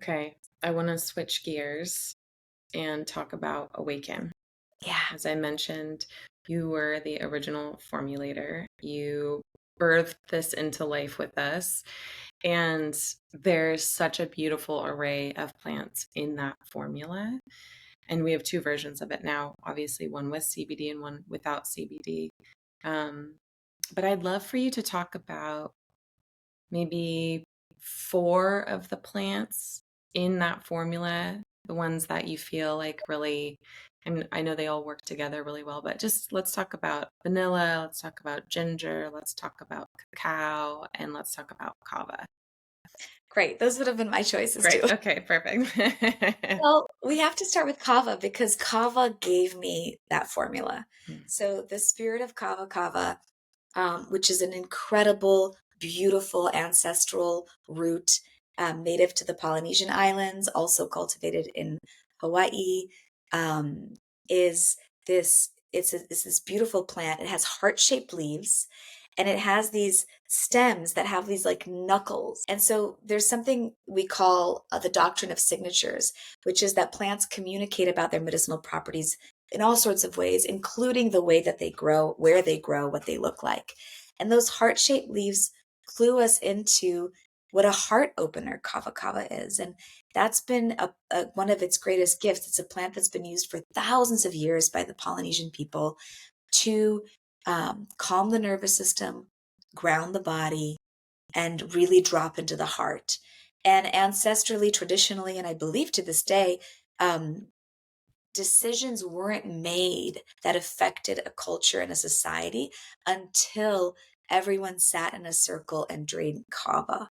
Okay, I want to switch gears and talk about Awaken. Yeah. As I mentioned, you were the original formulator. You birthed this into life with us. And there's such a beautiful array of plants in that formula. And we have two versions of it now, obviously, one with CBD and one without CBD. Um, but I'd love for you to talk about maybe four of the plants in that formula, the ones that you feel like really, and I know they all work together really well, but just let's talk about vanilla, let's talk about ginger, let's talk about cacao, and let's talk about kava. Great. Those would have been my choices Great. too. Okay, perfect. Well, we have to start with Kava because Kava gave me that formula. So the spirit of Kava, which is an incredible, beautiful ancestral root native to the Polynesian islands, also cultivated in Hawaii, um, is it's this beautiful plant. It has heart-shaped leaves, and it has these stems that have these like knuckles. And so there's something we call the doctrine of signatures, which is that plants communicate about their medicinal properties in all sorts of ways, including the way that they grow, where they grow, what they look like. And those heart-shaped leaves clue us into what a heart opener kava is. And that's been one of its greatest gifts. It's a plant that's been used for thousands of years by the Polynesian people to calm the nervous system, ground the body, and really drop into the heart. And ancestrally, traditionally, and I believe to this day, um, decisions weren't made that affected a culture and a society until everyone sat in a circle and drank kava.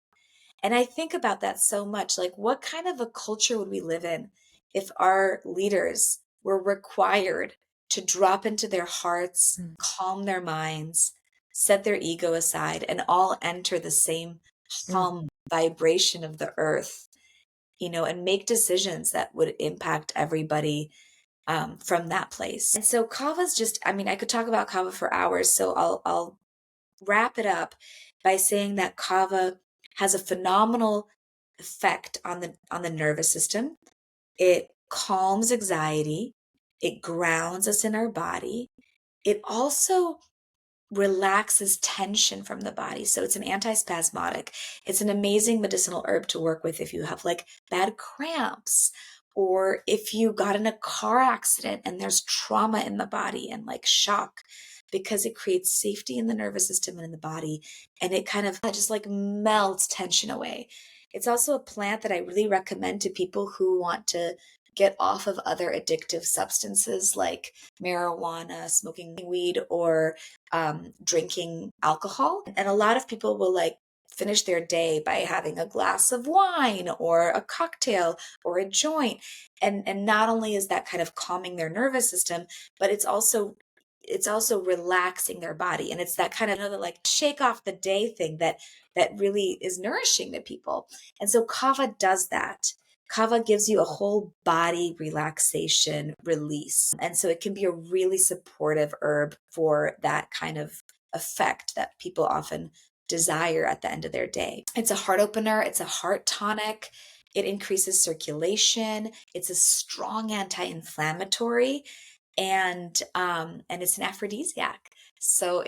And I think about that so much. Like, what kind of a culture would we live in if our leaders were required to drop into their hearts, Mm, calm their minds, set their ego aside, and all enter the same mm, hum vibration of the earth, and make decisions that would impact everybody from that place. And so kava's just, I mean, I could talk about kava for hours, so I'll wrap it up by saying that kava has a phenomenal effect on the nervous system. It calms anxiety, it grounds us in our body. It also relaxes tension from the body. So it's an antispasmodic. It's an amazing medicinal herb to work with if you have like bad cramps or if you got in a car accident and there's trauma in the body and like shock, because it creates safety in the nervous system and in the body, and it kind of just like melts tension away. It's also a plant that I really recommend to people who want to get off of other addictive substances like marijuana, smoking weed, or drinking alcohol. And a lot of people will like finish their day by having a glass of wine or a cocktail or a joint. And not only is that kind of calming their nervous system, but it's also relaxing their body. And it's that kind of another like shake off the day thing that really is nourishing to people. And so kava does that. Kava gives you a whole body relaxation release. And so it can be a really supportive herb for that kind of effect that people often desire at the end of their day. It's a heart opener, it's a heart tonic. It increases circulation. It's a strong anti-inflammatory, and it's an aphrodisiac. So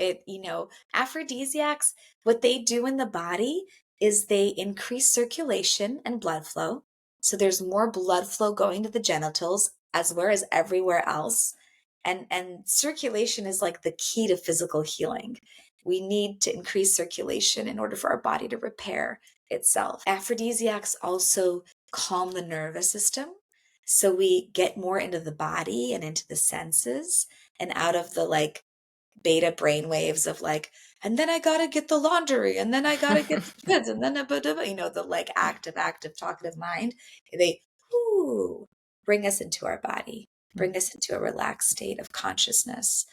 aphrodisiacs, what they do in the body is they increase circulation and blood flow. So there's more blood flow going to the genitals as well as everywhere else. And circulation is like the key to physical healing. We need to increase circulation in order for our body to repair itself. Aphrodisiacs also calm the nervous system. So we get more into the body and into the senses and out of the like beta brain waves of like, and then I gotta get the laundry, and then I gotta get the kids, and then the like active, talkative mind. They bring us into our body, bring us into a relaxed state of consciousness.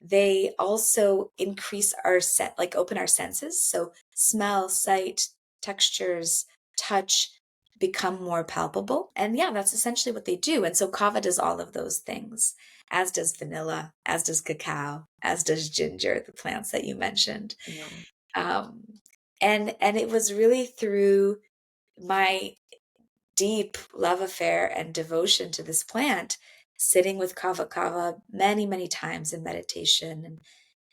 They also increase our like open our senses. So smell, sight, textures, touch become more palpable. And yeah, that's essentially what they do. And so kava does all of those things, as does vanilla, as does cacao, as does ginger, the plants that you mentioned. yeah. Um, and it was really through my deep love affair and devotion to this plant, sitting with Kava many, many times in meditation and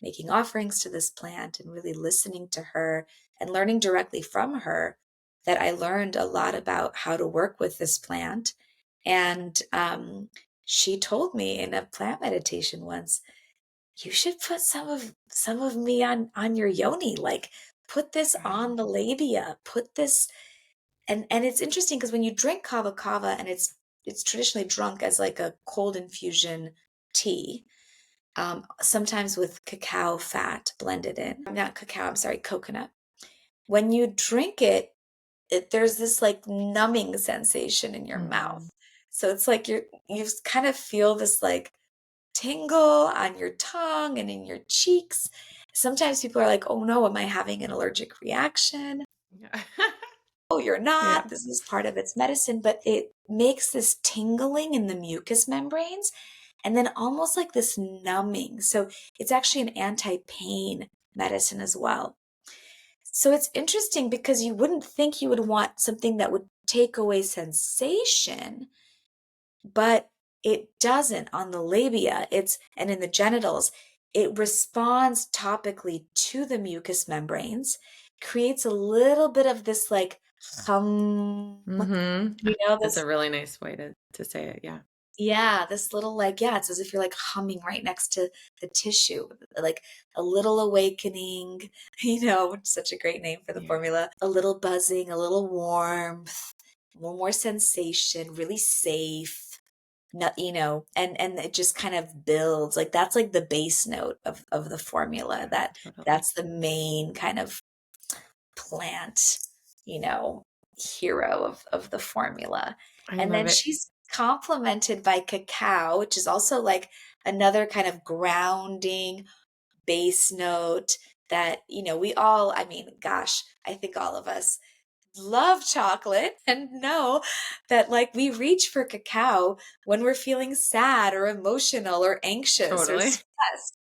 making offerings to this plant and really listening to her and learning directly from her, that I learned a lot about how to work with this plant. And she told me in a plant meditation once, you should put some of me on your yoni, like put this on Wow. the labia, put this. And it's interesting because when you drink kava and it's traditionally drunk as like a cold infusion tea, sometimes with cacao fat blended in. Not cacao, I'm sorry, coconut. When you drink it, there's this like numbing sensation in your Hmm. mouth. So it's like you kind of feel this like tingle on your tongue and in your cheeks. Sometimes people are like, "Oh no, am I having an allergic reaction?" Yeah. Oh, you're Yeah. not. This is part of its medicine, but it makes this tingling in the mucous membranes and then almost like this numbing. So it's actually an anti-pain medicine as well. So it's interesting because you wouldn't think you would want something that would take away sensation, but it doesn't on the labia. It's and in the genitals, it responds topically to the mucous membranes, creates a little bit of this like hum, Hmm. That's this a really nice way to say it. Yeah. yeah, this little like yeah, it's as if you're like humming right next to the tissue, like a little awakening, which is such a great name for the Yeah. formula. A little buzzing, a little warmth, a little more sensation, really safe. Not, and it just kind of builds. Like that's like the base note of the formula. Yeah. Totally. That's the main kind of plant, you know, hero of the formula. I And love then it. she's complemented by cacao, which is also like another kind of grounding bass note that, we all, I mean, gosh, I think all of us love chocolate and know that like we reach for cacao when we're feeling sad or emotional or anxious or Totally. stressed.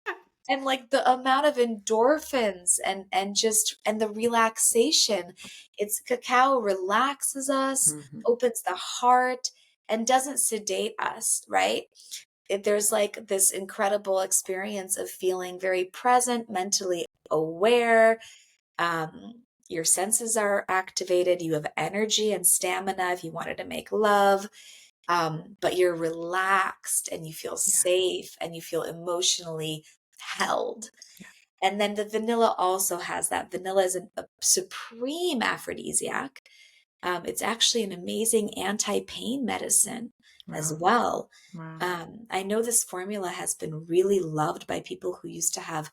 And like the amount of endorphins and the relaxation, it's cacao relaxes us, Hmm. opens the heart, and doesn't sedate us, right? There's like this incredible experience of feeling very present, mentally aware. Your senses are activated. You have energy and stamina if you wanted to make love, but you're relaxed and you feel Yeah. safe and you feel emotionally held. Yeah. And then the vanilla also has that. Vanilla is a supreme aphrodisiac. It's actually an amazing anti-pain medicine as Wow. well. Wow. I know this formula has been really loved by people who used to have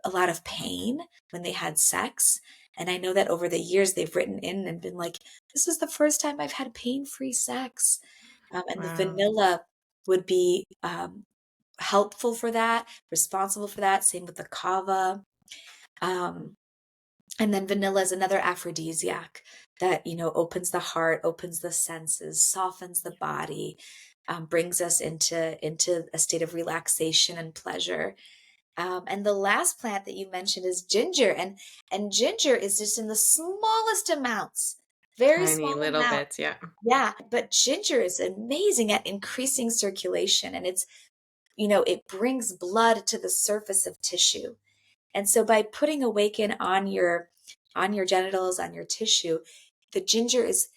a lot of pain when they had sex. And I know that over the years they've written in and been like, this is the first time I've had pain-free sex. And the Wow. vanilla would be helpful for that, responsible for that. Same with the kava. Um, and then vanilla is another aphrodisiac that, opens the heart, opens the senses, softens the body, brings us into a state of relaxation and pleasure. And the last plant that you mentioned is ginger, and ginger is just in the smallest amounts, very Tiny small little amount. bits. Yeah. Yeah, but ginger is amazing at increasing circulation, and it brings blood to the surface of tissue. And so by putting Awaken on your genitals, on your tissue, the ginger is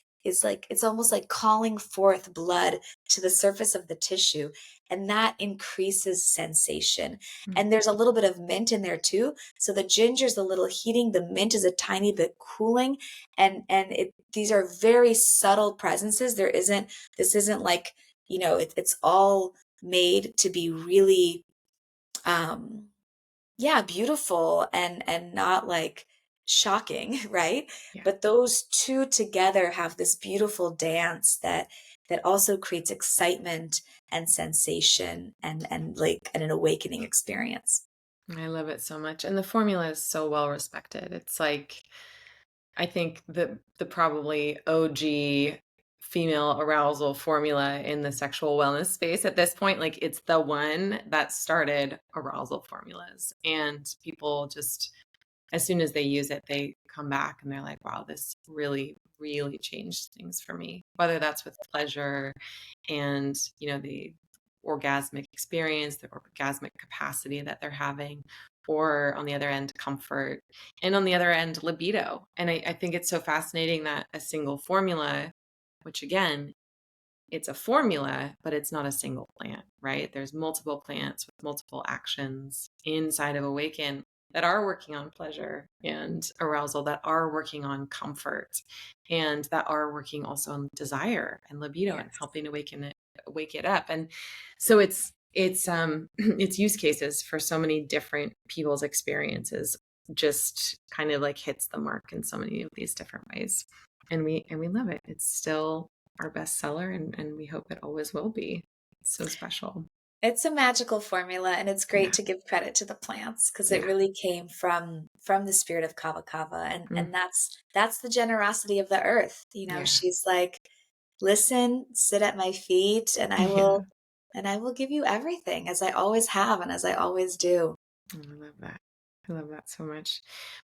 like it's almost like calling forth blood to the surface of the tissue, and that increases sensation. Mm. And there's a little bit of mint in there too. So the ginger's a little heating, the mint is a tiny bit cooling, and these are very subtle presences. This isn't like, it's all made to be really um yeah, beautiful and not like shocking, right? Yeah. But those two together have this beautiful dance that also creates excitement and sensation and like an awakening experience. I love it so much. And the formula is so well respected. It's like, I think the probably OG female arousal formula in the sexual wellness space at this point, like it's the one that started arousal formulas. And people just as soon as they use it, they come back and they're like, wow, this really, really changed things for me. Whether that's with pleasure and, the orgasmic experience, the orgasmic capacity that they're having, or on the other end, comfort, and on the other end, libido. And I think it's so fascinating that a single formula, which again, it's a formula, but it's not a single plant, right? There's multiple plants with multiple actions inside of Awaken that are working on pleasure and arousal, that are working on comfort, and that are working also on desire and libido and Yes. helping wake it up. And so it's it's use cases for so many different people's experiences, just kind of like hits the mark in so many of these different ways. And we love it. It's still our bestseller, and we hope it always will be. It's so special. It's a magical formula, and it's great Yeah. to give credit to the plants because it Yeah. really came from the spirit of Kava Kava, Mm, and that's the generosity of the earth. You know, yeah. she's like, listen, sit at my feet, Yeah. and I will give you everything as I always have and as I always do. I love that. I love that so much.